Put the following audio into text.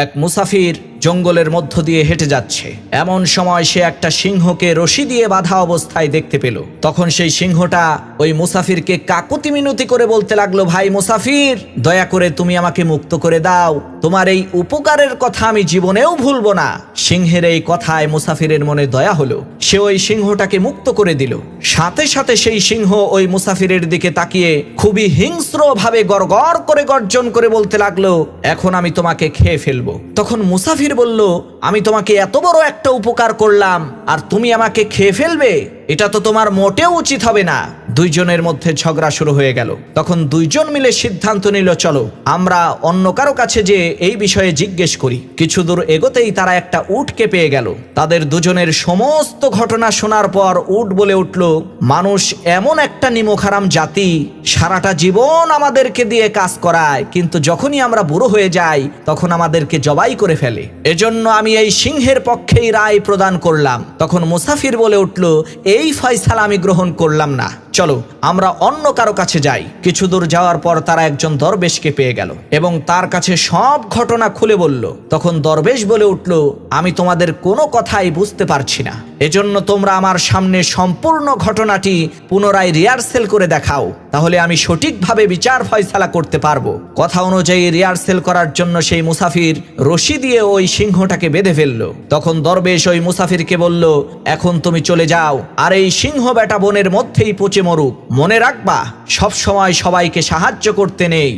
এক মুসাফির জঙ্গলের মধ্য দিয়ে হেঁটে যাচ্ছে। এমন সময় সে একটা সিংহকে রশি দিয়ে বাঁধা অবস্থায় দেখতে পেল। তখন সেই সিংহটা ওই মুসাফিরকে কাকুতি মিনতি করে বলতে লাগলো, ভাই মুসাফির, দয়া করে তুমি আমাকে মুক্ত করে দাও, তোমার এই উপকারের কথা আমি জীবনেও ভুলবো না। সিংহের এই কথায় মুসাফিরের মনে দয়া হলো, সে ওই সিংহটাকে মুক্ত করে দিল। সাথে সাথে সেই সিংহ ওই মুসাফিরের দিকে তাকিয়ে খুবই হিংস্র ভাবে গড়গড় করে গর্জন করে বলতে লাগলো, এখন আমি তোমাকে খেয়ে ফেলবো। তখন মুসাফির বলল, আমি তোমাকে এত বড় একটা উপকার করলাম আর তুমি আমাকে খেয়ে ফেলবে? এটা তো তোমার মোটেও উচিত হবে না। দুইজনের মধ্যে ঝগড়া শুরু হয়ে গেল। তখন দুইজন মিলে সিদ্ধান্ত নিল, চলো আমরা অন্য কারো কাছে যে এই বিষয়ে জিজ্ঞেস করি। কিছু দূর এগোতেই তারা একটা উটকে পেয়ে গেল। তাদের দুজনের সমস্ত ঘটনা শোনার পর উট বলে উঠল, মানুষ এমন একটা নিমকহারাম জাতি, সারাটা জীবন আমাদেরকে দিয়ে কাজ করায়, কিন্তু যখনই আমরা বুড়ো হয়ে যাই তখন আমাদেরকে জবাই করে ফেলে। এজন্য আমি এই সিংহের পক্ষেই রায় প্রদান করলাম। তখন মুসাফির বলে উঠল, এই ফয়সালা আমি গ্রহণ করলাম না, চলো আমরা অন্য কারো কাছে যাই। কিছু দূর যাওয়ার পর তারা একজন দরবেশকে পেয়ে গেল এবং তার কাছে সব ঘটনা খুলে বলল। তখন দরবেশ বলে উঠল, আমি তোমাদের কোনো কথাই বুঝতে পারছি না, এজন্য তোমরা আমার সামনে সম্পূর্ণ ঘটনাটি পুনরায় রিহার্সেল করে দেখাও, তাহলে আমি সঠিকভাবে বিচার ফয়সালা করতে পারবো। কথা অনুযায়ী রিহার্সেল করার জন্য সেই মুসাফির রশি দিয়ে ওই সিংহটাকে বেঁধে ফেলল। তখন দরবেশ ওই মুসাফিরকে বলল, এখন তুমি চলে যাও, আর এই সিংহ বেটা বনের মধ্যেই পচে মরুক। মনে রাখবা, সব সময় সবাইকে সাহায্য করতে নেই।